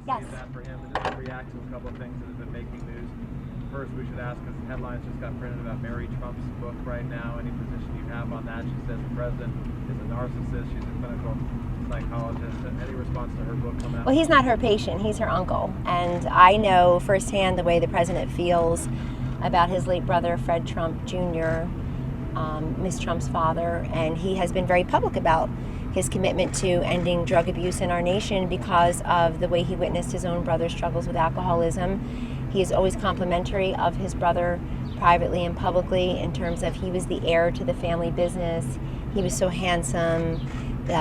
Yes. save that for him, but just to react to a couple of things that have been making news. First, we should ask, because headlines just got printed about Mary Trump's book right now. Any position you have on that? She says the president is a narcissist. She's a clinical psychologist. Any response to her book coming out? Well, he's not her patient. He's her uncle. And I know firsthand the way the president feels about his late brother, Fred Trump Jr., Miss Trump's father. And he has been very public about his commitment to ending drug abuse in our nation because of the way he witnessed his own brother's struggles with alcoholism. He is always complimentary of his brother privately and publicly in terms of he was the heir to the family business. He was so handsome,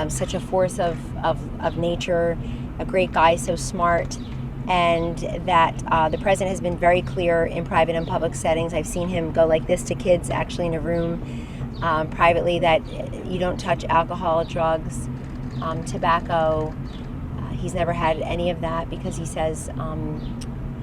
such a force of nature, a great guy, so smart. And that the president has been very clear in private and public settings. I've seen him go like this to kids actually in a room privately, that you don't touch alcohol, drugs, tobacco. He's never had any of that because he says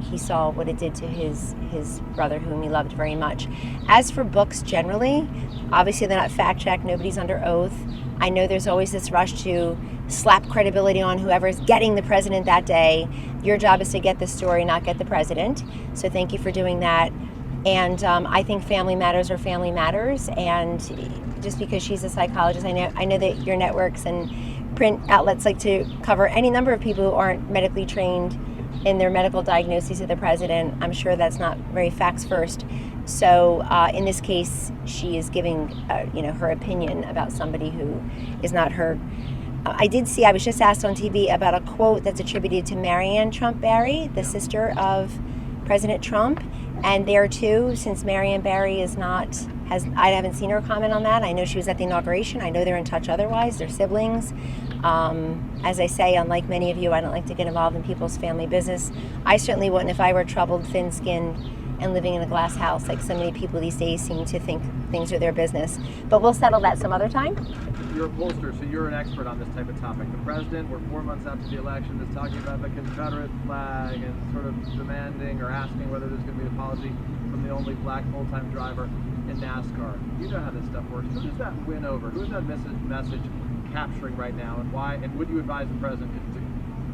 he saw what it did to his brother, whom he loved very much. As for books generally, obviously they're not fact-checked, nobody's under oath. I know there's always this rush to slap credibility on whoever's getting the president that day. Your job is to get the story, not get the president. So thank you for doing that. And I think family matters are family matters. And just because she's a psychologist, I know that your networks and print outlets like to cover any number of people who aren't medically trained in their medical diagnoses of the president. I'm sure that's not very facts first. So in this case, she is giving her opinion about somebody who is not her. I was just asked on TV about a quote that's attributed to Marianne Trump Barry, the sister of President Trump. And there too, since Marianne Barry I haven't seen her comment on that. I know she was at the inauguration. I know they're in touch otherwise. They're siblings. As I say, unlike many of you, I don't like to get involved in people's family business. I certainly wouldn't if I were troubled, thin-skinned, and living in a glass house like so many people these days seem to think things are their business. But we'll settle that some other time. You're a pollster, so you're an expert on this type of topic. The president, we're 4 months after the election, is talking about the Confederate flag and sort of demanding or asking whether there's going to be an apology from the only black full-time driver in NASCAR. You know how this stuff works. Who does that win over? Who is that message capturing right now, and why? And would you advise the president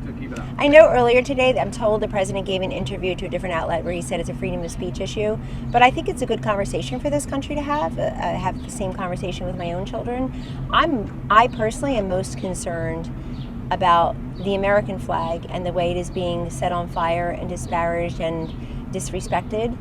to keep it up? I know earlier today, I'm told the president gave an interview to a different outlet where he said it's a freedom of speech issue, but I think it's a good conversation for this country to have the same conversation with my own children. I personally am most concerned about the American flag and the way it is being set on fire and disparaged and disrespected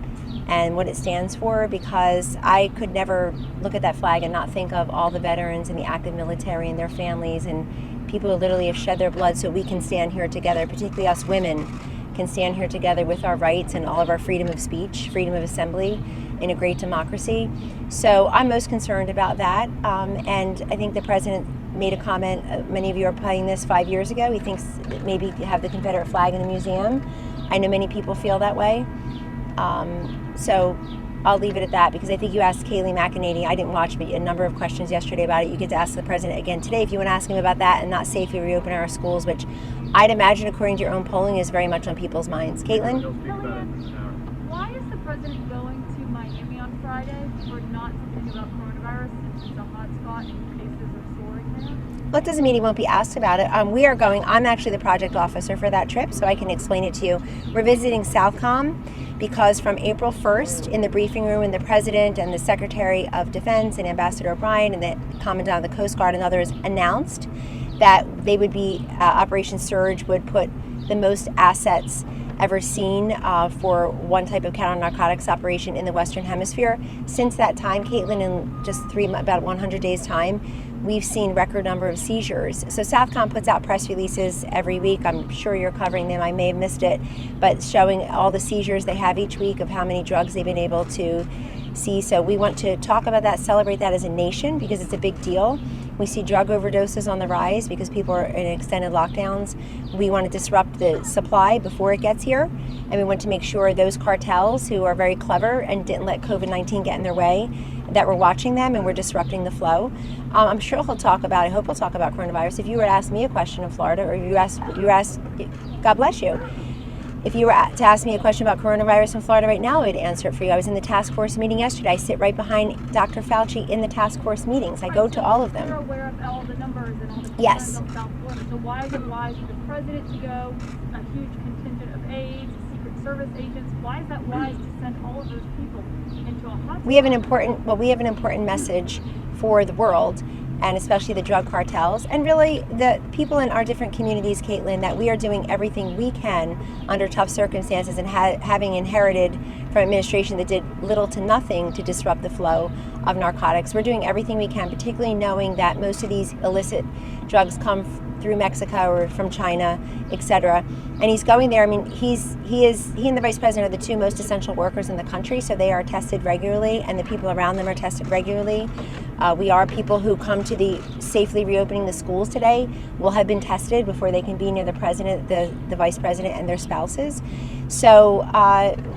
and what it stands for, because I could never look at that flag and not think of all the veterans and the active military and their families and people who literally have shed their blood so we can stand here together, particularly us women can stand here together with our rights and all of our freedom of speech, freedom of assembly in a great democracy. So I'm most concerned about that. And I think the president made a comment, many of you are playing this 5 years ago. He thinks that maybe have the Confederate flag in the museum. I know many people feel that way. So I'll leave it at that, because I think you asked Kayleigh McEnany, I didn't watch, but a number of questions yesterday about it. You get to ask the president again today if you want to ask him about that and not safely reopen our schools, which I'd imagine, according to your own polling, is very much on people's minds. Caitlin? Kellyanne, why is the president going to Miami on Friday for not something about coronavirus, since it's a hot spot and cases are soaring there? Well, it doesn't mean he won't be asked about it. I'm actually the project officer for that trip, so I can explain it to you. We're visiting Southcom because from April 1st, in the briefing room, and the president and the Secretary of Defense and Ambassador O'Brien and the Commandant of the Coast Guard and others announced that they would be, Operation Surge would put the most assets ever seen for one type of counter-narcotics operation in the Western Hemisphere. Since that time, Caitlin, in just about 100 days' time, we've seen record number of seizures. So Southcom puts out press releases every week. I'm sure you're covering them. I may have missed it, but showing all the seizures they have each week of how many drugs they've been able to see. So we want to talk about that, celebrate that as a nation, because it's a big deal. We see drug overdoses on the rise because people are in extended lockdowns. We want to disrupt the supply before it gets here. And we want to make sure those cartels who are very clever and didn't let COVID-19 get in their way, that we're watching them and we're disrupting the flow. I'm sure he'll talk about, I hope he'll talk about coronavirus. If you were to ask me a question in Florida, or you ask, God bless you. If you were to ask me a question about coronavirus in Florida right now, I would answer it for you. I was in the task force meeting yesterday. I sit right behind Dr. Fauci in the task force meetings. I go to all of them. You're aware of all the numbers and all the Yes. South Florida. So why is it wise for the president to go, a huge contingent of aides, Secret Service agents? Why is that wise to send all of those people into a hotspot? We have an important message for the world, and especially the drug cartels, and really the people in our different communities, Caitlin, that we are doing everything we can under tough circumstances, and having inherited from an administration that did little to nothing to disrupt the flow of narcotics. We're doing everything we can, particularly knowing that most of these illicit drugs come through Mexico or from China, etc. And he's going there. I mean, he and the vice president are the two most essential workers in the country, so they are tested regularly, and the people around them are tested regularly. We are people who come to the safely reopening the schools today will have been tested before they can be near the president, the vice president, and their spouses. So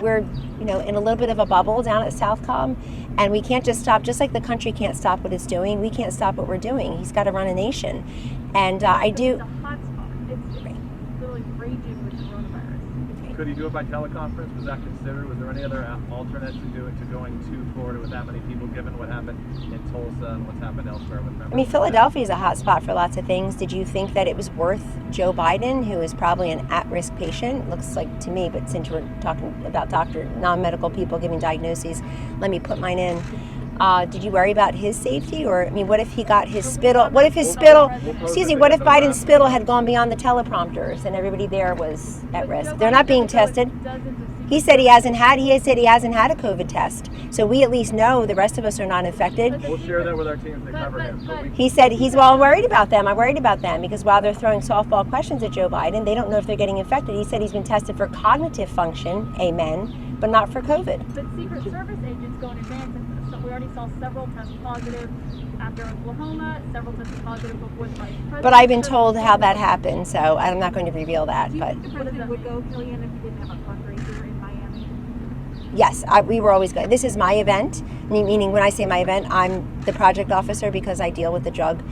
we're in a little bit of a bubble down at Southcom, and we can't just stop. Just like the country can't stop what it's doing, we can't stop what we're doing. He's got to run a nation, and I do. It's a hotspot. It's literally raging with coronavirus. Could he do it by teleconference? Was that considered? Was there any other alternate to do it to going to Florida with that many people, given what happened in Tulsa and what's happened elsewhere with members? I mean, Philadelphia is a hot spot for lots of things. Did you think that it was worth Joe Biden, who is probably an at-risk patient, looks like to me, but since we're talking about non-medical people giving diagnoses, let me put mine in. Did you worry about his safety? Or, I mean, what if he got his spittle? What if Biden's spittle had gone beyond the teleprompters and everybody there was at risk? They're not being tested. He said he hasn't had a COVID test. So we at least know the rest of us are not infected. We'll share that with our teams that cover him. He said I'm worried about them. I'm worried about them because while they're throwing softball questions at Joe Biden, they don't know if they're getting infected. He said he's been tested for cognitive function, amen, but not for COVID. But Secret Service agents go in advance, and so we already saw several test positive after Oklahoma, several tested positive before the vice president. But I've been told how that happened, so I'm not going to reveal that. Do you But think the president would go, Kellyanne, if he didn't have a fundraiser in Miami? yes, we were always going. This is my event, meaning when I say my event, I'm the project officer because I deal with the drug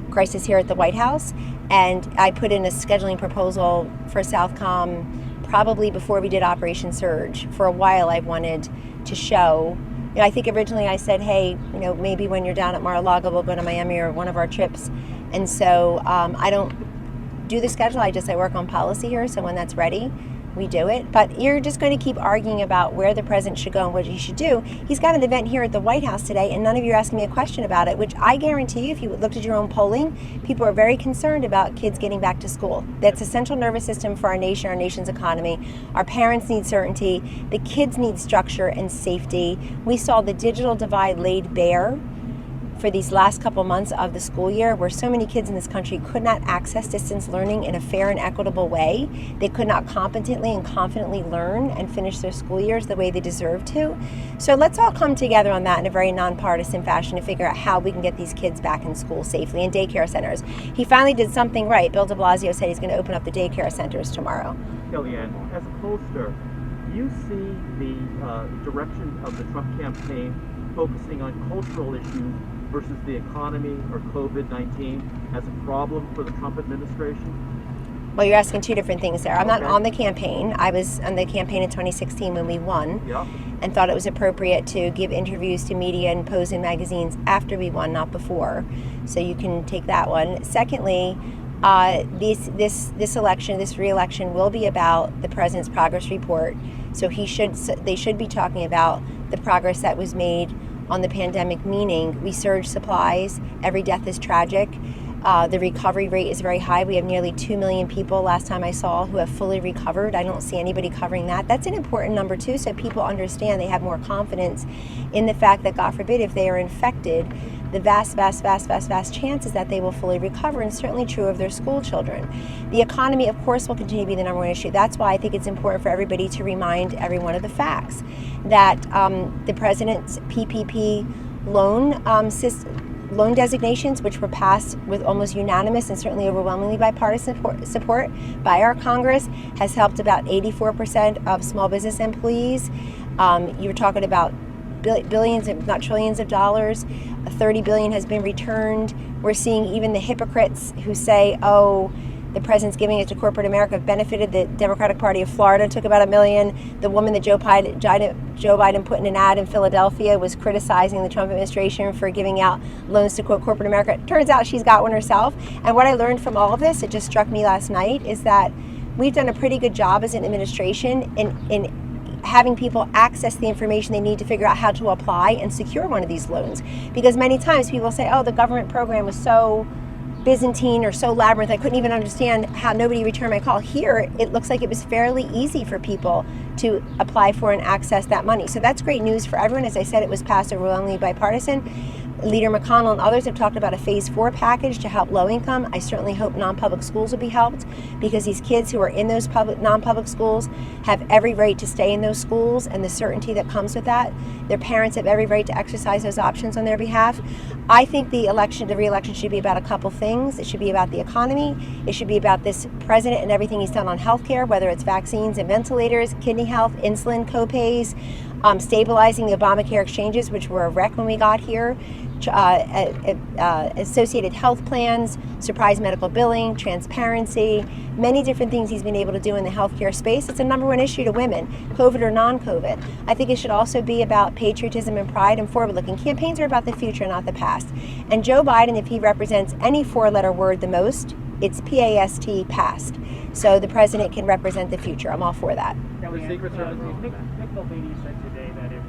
crisis here at the White House, and I put in a scheduling proposal for Southcom probably before we did Operation Surge. For a while, I wanted to show. I think originally I said, hey, maybe when you're down at Mar-a-Lago, we'll go to Miami or one of our trips. And so I don't do the schedule. I work on policy here. So when that's ready, we do it. But you're just going to keep arguing about where the president should go and what he should do. He's got an event here at the White House today, and none of you are asking me a question about it, which I guarantee you, if you looked at your own polling, people are very concerned about kids getting back to school. That's a central nervous system for our nation, our nation's economy. Our parents need certainty. The kids need structure and safety. We saw the digital divide laid bare for these last couple months of the school year, where so many kids in this country could not access distance learning in a fair and equitable way. They could not competently and confidently learn and finish their school years the way they deserve to. So let's all come together on that in a very nonpartisan fashion to figure out how we can get these kids back in school safely, in daycare centers. He finally did something right. Bill de Blasio said he's going to open up the daycare centers tomorrow. Kellyanne, as a pollster, do you see the direction of the Trump campaign focusing on cultural issues versus the economy or COVID-19 as a problem for the Trump administration? Well, you're asking two different things there. I'm not on the campaign. I was on the campaign in 2016 when we won, and thought it was appropriate to give interviews to media and pose in magazines after we won, not before. So you can take that one. Secondly, this election, this re-election, will be about the president's progress report. So they should be talking about the progress that was made on the pandemic, meaning we surged supplies. Every death is tragic. The recovery rate is very high. We have nearly 2 million people, last time I saw, who have fully recovered. I don't see anybody covering that. That's an important number too, so people understand, they have more confidence in the fact that, God forbid, if they are infected, the vast chance is that they will fully recover, and certainly true of their school children. The economy, of course, will continue to be the number one issue. That's why I think it's important for everybody to remind everyone of the facts, that the president's PPP loan designations, which were passed with almost unanimous and certainly overwhelmingly bipartisan support by our Congress, has helped about 84% of small business employees. You were talking about billions, if not trillions of dollars. 30 billion has been returned. We're seeing even the hypocrites who say, The president's giving it to corporate America. Benefited the Democratic Party of Florida, took about $1 million. The woman that Joe Biden put in an ad in Philadelphia was criticizing the Trump administration for giving out loans to, quote, corporate America. Turns out she's got one herself. And what I learned from all of this, it just struck me last night, is that we've done a pretty good job as an administration in having people access the information they need to figure out how to apply and secure one of these loans. Because many times people say, oh, the government program was so Byzantine or so labyrinth, I couldn't even understand how nobody returned my call. Here, it looks like it was fairly easy for people to apply for and access that money. So that's great news for everyone. As I said, it was passed overwhelmingly bipartisan. Leader McConnell and others have talked about a phase 4 package to help low income. I certainly hope non-public schools will be helped, because these kids who are in those non-public schools have every right to stay in those schools, and the certainty that comes with that. Their parents have every right to exercise those options on their behalf. I think the re-election should be about a couple things. It should be about the economy. It should be about this president and everything he's done on healthcare, whether it's vaccines and ventilators, kidney health, insulin copays, stabilizing the Obamacare exchanges, which were a wreck when we got here, associated health plans, surprise medical billing, transparency, many different things he's been able to do in the healthcare space. It's a #1 issue to women, COVID or non-COVID. I think it should also be about patriotism and pride and forward-looking. Campaigns are about the future, not the past. And Joe Biden, if he represents any 4-letter word the most, it's PAST, past. So the president can represent the future. I'm all for that. The Secret Service needs Mick Mulvaney said today that if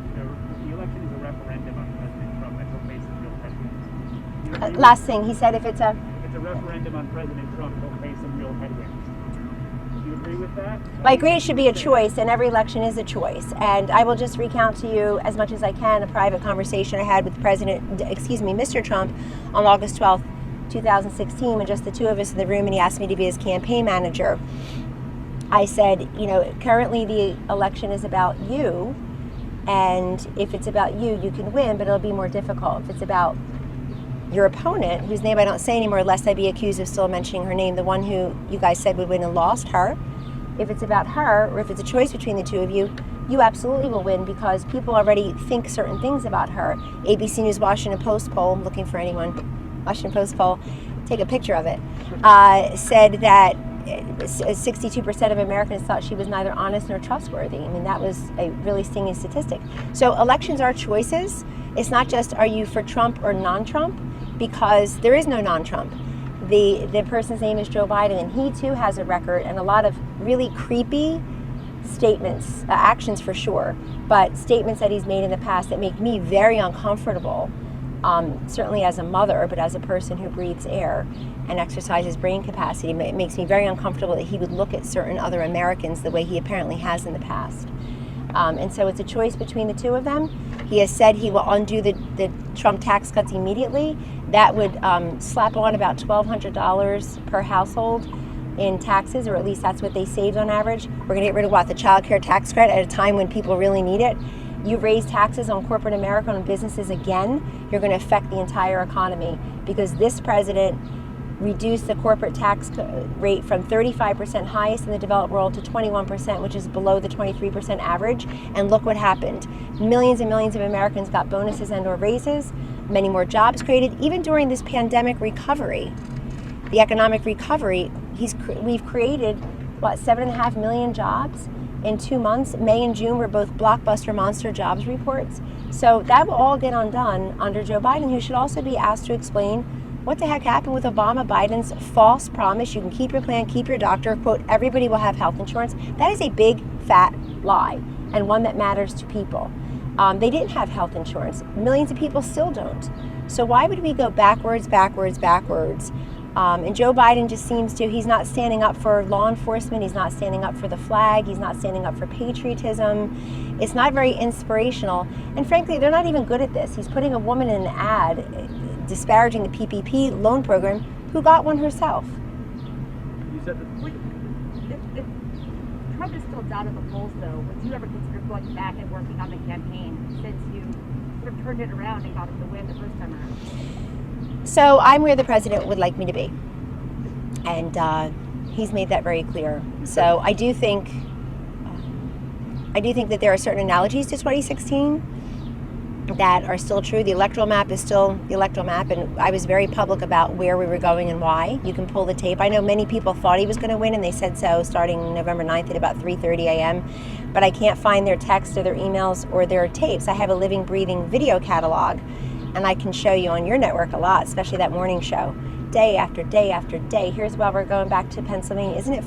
the election is a referendum on President Trump, that he'll face some real headwinds. Last thing, he said if it's a referendum on President Trump, he'll face some real headwinds. Do you agree with that? I agree it should be a choice, and every election is a choice. And I will just recount to you, as much as I can, a private conversation I had with Mr. Trump on August 12th, 2016, when just the two of us in the room, and he asked me to be his campaign manager. I said, currently the election is about you, and if it's about you, you can win, but it'll be more difficult. If it's about your opponent, whose name I don't say anymore, lest I be accused of still mentioning her name, the one who you guys said would win and lost, her. If it's about her, or if it's a choice between the two of you, you absolutely will win, because people already think certain things about her. ABC News Washington Post poll, I'm looking for anyone, Washington Post poll, take a picture of it, said that 62% of Americans thought she was neither honest nor trustworthy. I mean, that was a really stinging statistic. So elections are choices. It's not just, are you for Trump or non-Trump? Because there is no non-Trump. The person's name is Joe Biden, and he too has a record and a lot of really creepy statements, actions for sure, but statements that he's made in the past that make me very uncomfortable. Certainly as a mother, but as a person who breathes air and exercises brain capacity, it makes me very uncomfortable that he would look at certain other Americans the way he apparently has in the past. And so it's a choice between the two of them. He has said he will undo the Trump tax cuts immediately. That would slap on about $1,200 per household in taxes, or at least that's what they saved on average. We're going to get rid of what? The child care tax credit at a time when people really need it. You raise taxes on corporate America and on businesses again, you're going to affect the entire economy, because this president reduced the corporate tax rate from 35% highest in the developed world to 21%, which is below the 23% average. And look what happened. Millions and millions of Americans got bonuses and or raises, many more jobs created. Even during this pandemic recovery, the economic recovery, we've created, 7.5 million jobs in 2 months. May and June were both blockbuster monster jobs reports. So that will all get undone under Joe Biden, who should also be asked to explain what the heck happened with Biden's false promise. You can keep your plan, keep your doctor, quote, everybody will have health insurance. That is a big, fat lie, and one that matters to people. They didn't have health insurance. Millions of people still don't. So why would we go backwards? And Joe Biden just seems to, he's not standing up for law enforcement. He's not standing up for the flag. He's not standing up for patriotism. It's not very inspirational. And frankly, they're not even good at this. He's putting a woman in an ad disparaging the PPP loan program, who got one herself. You said that. If Trump is still down in the polls, though, would you ever consider going back and working on the campaign, since you sort of turned it around and got him to win the first time around? So I'm where the president would like me to be, and he's made that very clear. So I do think that there are certain analogies to 2016. that are still true. The electoral map is still the electoral map, and I was very public about where we were going and why. You can pull the tape. I know many people thought he was going to win, and they said so starting November 9th at about 3:30 a.m., but I can't find their text or their emails or their tapes. I have a living, breathing video catalog, and I can show you on your network a lot, especially that morning show, day after day after day. Here's why we're going back to Pennsylvania. Isn't it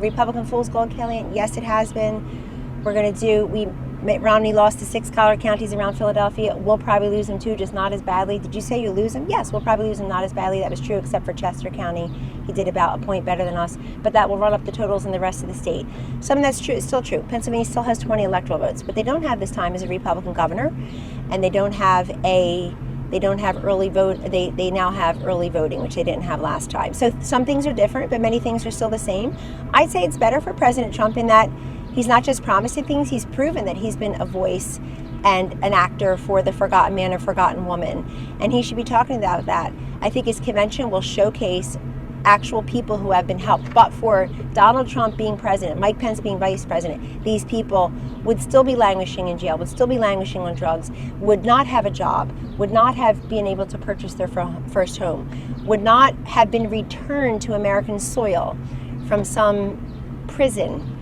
Republican fool's gold, Kellyanne? Yes, it has been. We're going to do, Mitt Romney lost to 6 collar counties around Philadelphia. We'll probably lose them too, just not as badly. Did you say you lose them? Yes, we'll probably lose them not as badly. That was true, except for Chester County. He did about a point better than us, but that will run up the totals in the rest of the state. Something that's true is still true. Pennsylvania still has 20 electoral votes. What they don't have this time is a Republican governor, and they don't have early vote. They now have early voting, which they didn't have last time. So some things are different, but many things are still the same. I'd say it's better for President Trump in that he's not just promising things, he's proven that he's been a voice and an actor for the forgotten man or forgotten woman. And he should be talking about that. I think his convention will showcase actual people who have been helped. But for Donald Trump being president, Mike Pence being vice president, these people would still be languishing in jail, would still be languishing on drugs, would not have a job, would not have been able to purchase their first home, would not have been returned to American soil from some prison,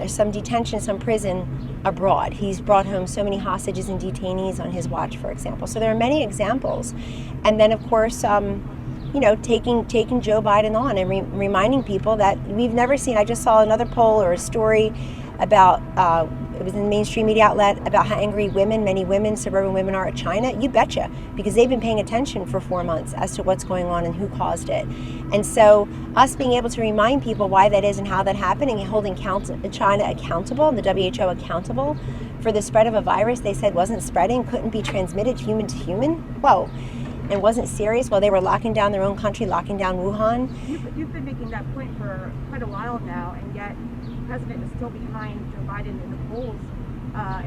some detention, some prison abroad. He's brought home so many hostages and detainees on his watch, for example. So there are many examples. And then, of course, taking Joe Biden on and reminding people that we've never seen. I just saw another poll or a story about, it was in the mainstream media outlet, about how angry many women, suburban women are at China. You betcha, because they've been paying attention for 4 months as to what's going on and who caused it. And so us being able to remind people why that is and how that happened, and holding China accountable and the WHO accountable for the spread of a virus they said wasn't spreading, couldn't be transmitted human to human. Whoa. And wasn't serious while they were locking down their own country, locking down Wuhan. You've been making that point for quite a while now, and yet the president is still behind Joe Biden in the polls,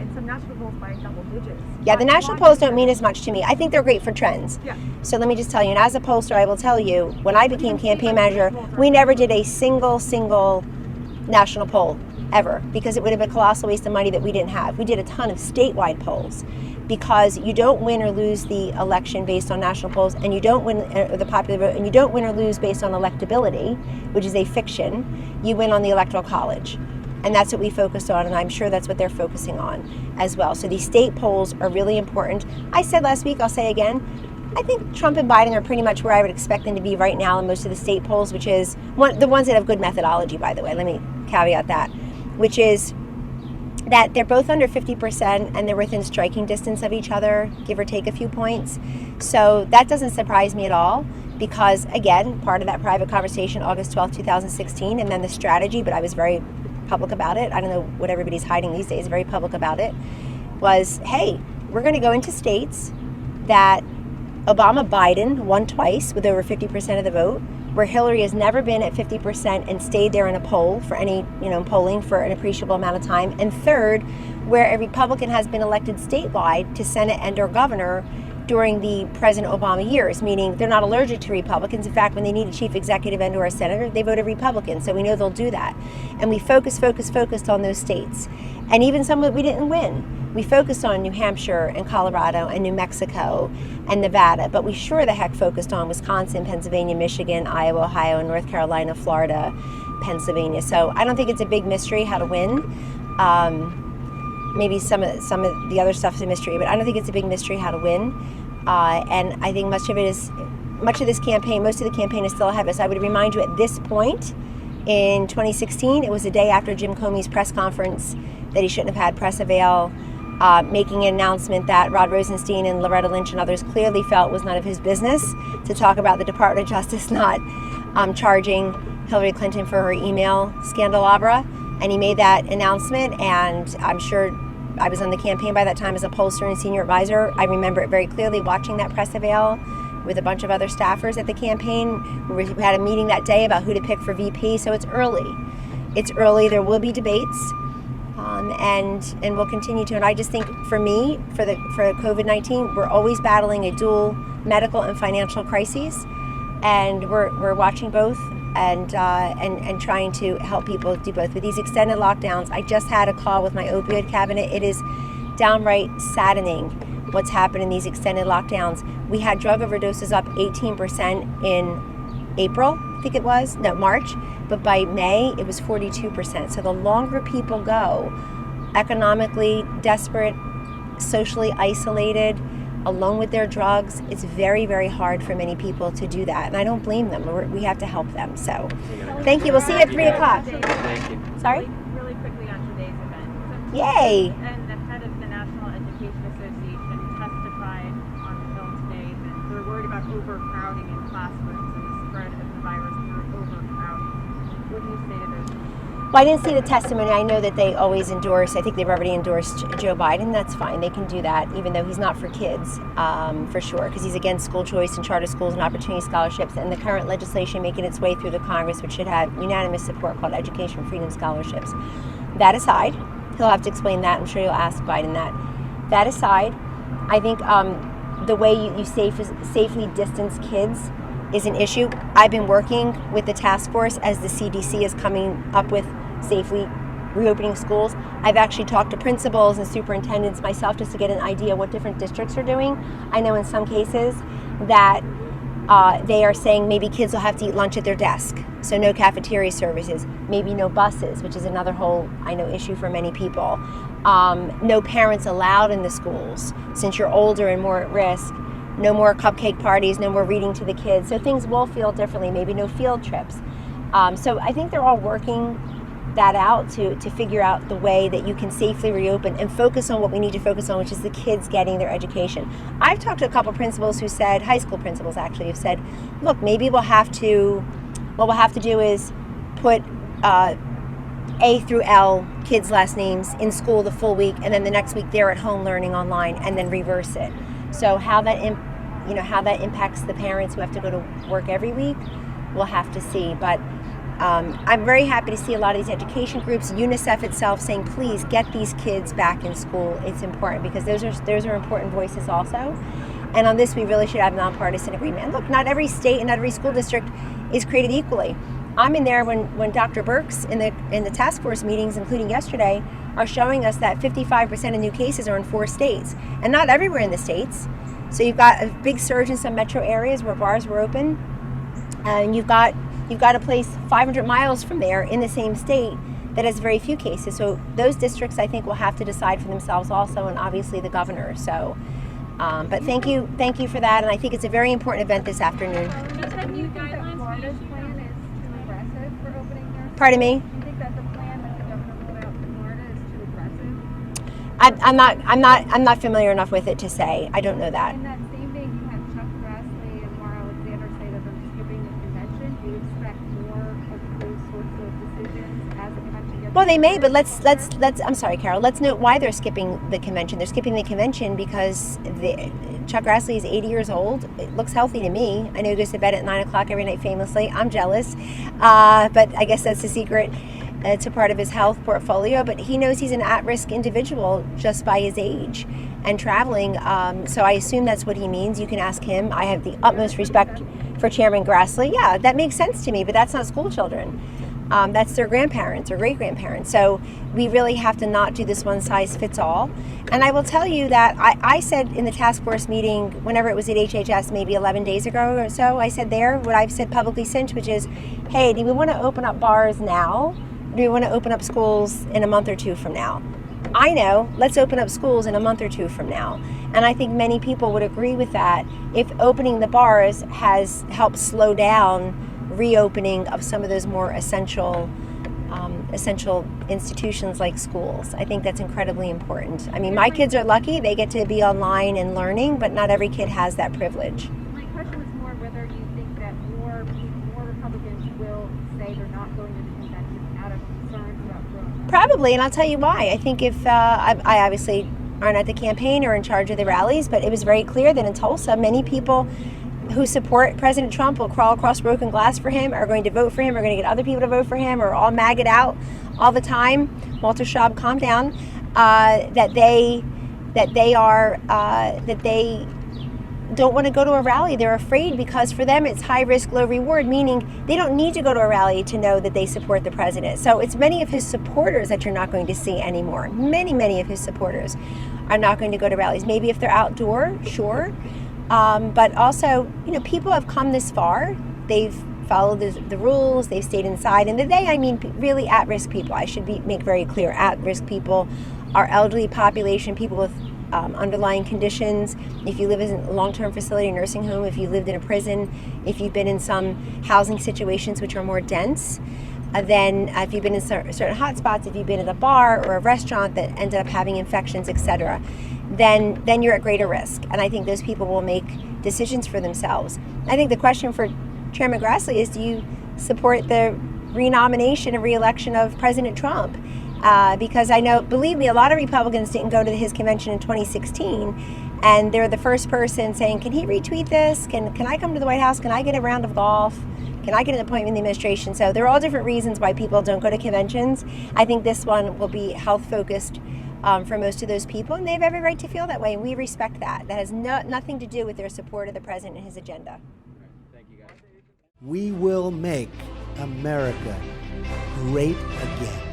in some national polls by double digits. Yeah, the national polls don't mean as much to me. I think they're great for trends. Yeah. So let me just tell you, and as a pollster, I will tell you, when I became campaign manager, we never did a single national poll ever, because it would have been a colossal waste of money that we didn't have. We did a ton of statewide polls, because you don't win or lose the election based on national polls, and you don't win the popular vote, and you don't win or lose based on electability, which is a fiction. You win on the Electoral College. And that's what we focused on, and I'm sure that's what they're focusing on as well. So these state polls are really important. I said last week, I'll say again, I think Trump and Biden are pretty much where I would expect them to be right now in most of the state polls, which is the ones that have good methodology, by the way. Let me caveat that, which is that they're both under 50% and they're within striking distance of each other, give or take a few points. So that doesn't surprise me at all, because, again, part of that private conversation, August 12, 2016, and then the strategy, but I was very public about it. I don't know what everybody's hiding these days, very public about it, was, hey, we're going to go into states that Obama-Biden won twice with over 50% of the vote, where Hillary has never been at 50% and stayed there in a poll for any, polling for an appreciable amount of time. And third, where a Republican has been elected statewide to Senate and or governor during the President Obama years, meaning they're not allergic to Republicans. In fact, when they need a chief executive and or a senator, they voted Republican. So we know they'll do that. And we focused on those states. And even some that we didn't win. We focused on New Hampshire and Colorado and New Mexico and Nevada, but we sure the heck focused on Wisconsin, Pennsylvania, Michigan, Iowa, Ohio, North Carolina, Florida, Pennsylvania. So I don't think it's a big mystery how to win. Maybe some of the other stuff is a mystery, but I don't think it's a big mystery how to win. And I think most of the campaign is still ahead of us. I would remind you, at this point in 2016, it was the day after Jim Comey's press conference that he shouldn't have had press avail, making an announcement that Rod Rosenstein and Loretta Lynch and others clearly felt was none of his business to talk about the Department of Justice not charging Hillary Clinton for her email scandalabra. And he made that announcement, and I'm sure I was on the campaign by that time as a pollster and senior advisor. I remember it very clearly, watching that press avail with a bunch of other staffers at the campaign. We had a meeting that day about who to pick for VP, so it's early. There will be debates. And we'll continue to. And I just think, for me, for COVID-19, we're always battling a dual medical and financial crises, and we're watching both and trying to help people do both. With these extended lockdowns, I just had a call with my opioid cabinet. It is downright saddening what's happened in these extended lockdowns. We had drug overdoses up 18% in April, I think it was, no, March, but by May it was 42%. So the longer people go, economically desperate, socially isolated, alone with their drugs, it's very, very hard for many people to do that. And I don't blame them. We have to help them. So thank you. We'll see you at 3 o'clock. Thank you. Sorry? Really quickly on today's event. Yay! And the head of the National Education Association testified on the Hill today that they're worried about overcrowding in classrooms and the spread of the virus through overcrowding. What do you say to those? Well, I didn't see the testimony. I know that they always endorse, I think they've already endorsed Joe Biden. That's fine. They can do that, even though he's not for kids, for sure, because he's against school choice and charter schools and opportunity scholarships and the current legislation making its way through the Congress, which should have unanimous support, called Education Freedom Scholarships. That aside, he'll have to explain that. I'm sure you'll ask Biden that. That aside, I think the way you safely distance kids is an issue. I've been working with the task force as the CDC is coming up with safely reopening schools. I've actually talked to principals and superintendents myself just to get an idea what different districts are doing. I know in some cases that they are saying maybe kids will have to eat lunch at their desk, so no cafeteria services, maybe no buses, which is another whole, I know, issue for many people. No parents allowed in the schools since you're older and more at risk. No more cupcake parties, no more reading to the kids. So things will feel differently, maybe no field trips. So I think they're all working that out to figure out the way that you can safely reopen and focus on what we need to focus on, which is the kids getting their education. I've talked to a couple principals who said, high school principals actually, have said, look, maybe what we'll have to do is put A through L kids' last names in school the full week, and then the next week they're at home learning online, and then reverse it. So how that impacts the parents who have to go to work every week, we'll have to see. But I'm very happy to see a lot of these education groups, UNICEF itself, saying please get these kids back in school. It's important because those are important voices also. And on this, we really should have nonpartisan agreement. And look, not every state and not every school district is created equally. I'm in there when Dr. Birx in the task force meetings, including yesterday, are showing us that 55% of new cases are in 4 states, and not everywhere in the states. So you've got a big surge in some metro areas where bars were open, and you've got a place 500 miles from there in the same state that has very few cases. So those districts, I think, will have to decide for themselves also, and obviously the governor. So, but thank you for that, and I think it's a very important event this afternoon. Pardon me? Do you think that the plan that the governor rolled out for Florida is too aggressive? I'm not familiar enough with it to say. I don't know that. In that same day, you had Chuck Grassley and Laura Alexander say that they're skipping the convention. Do you expect more of those sorts of decisions as the convention gets? Well, they may, but let's. I'm sorry, Carol. Let's note why they're skipping the convention. They're skipping the convention because Chuck Grassley is 80 years old. It looks healthy to me. I know he goes to bed at 9 o'clock every night famously. I'm jealous, but I guess that's the secret. It's a part of his health portfolio, but he knows he's an at-risk individual just by his age and traveling. So I assume that's what he means. You can ask him. I have the utmost respect for Chairman Grassley. Yeah, that makes sense to me, but that's not school children. That's their grandparents or great-grandparents. So we really have to not do this one-size-fits-all. And I will tell you that I said in the task force meeting, whenever it was at HHS, maybe 11 days ago or so, I said there what I've said publicly since, which is, hey, do we want to open up bars now? Or do we want to open up schools in a month or two from now? I know, let's open up schools in a month or two from now. And I think many people would agree with that if opening the bars has helped slow down reopening of some of those more essential institutions like schools. I think that's incredibly important. I mean, my kids are lucky. They get to be online and learning, but not every kid has that privilege. My question was more whether you think that more Republicans will say they're not going to the convention out of concerns about growth. Probably, and I'll tell you why. I think if I obviously aren't at the campaign or in charge of the rallies, but it was very clear that in Tulsa, many people who support President Trump will crawl across broken glass for him, are going to vote for him, are going to get other people to vote for him, or all maggot out all the time. Walter Schaub, calm down. That they don't want to go to a rally. They're afraid because for them it's high risk, low reward, meaning they don't need to go to a rally to know that they support the president. So it's many of his supporters that you're not going to see anymore. Many of his supporters are not going to go to rallies. Maybe if they're outdoor, sure. But also, people have come this far. They've followed the rules. They've stayed inside. And today, I mean really at-risk people. I should make very clear, at-risk people, our elderly population, people with underlying conditions. If you live in a long-term facility, nursing home, if you lived in a prison, if you've been in some housing situations which are more dense, then if you've been in certain hotspots, if you've been at a bar or a restaurant that ended up having infections, etc., then you're at greater risk. And I think those people will make decisions for themselves. I think the question for Chairman Grassley is, do you support the renomination and re-election of President Trump? Because I know, believe me, a lot of Republicans didn't go to his convention in 2016, and they're the first person saying, can he retweet this? Can I come to the White House? Can I get a round of golf? Can I get an appointment in the administration? So there are all different reasons why people don't go to conventions. I think this one will be health-focused for most of those people, and they have every right to feel that way, and we respect that. That has nothing to do with their support of the president and his agenda. Thank you, guys. We will make America great again.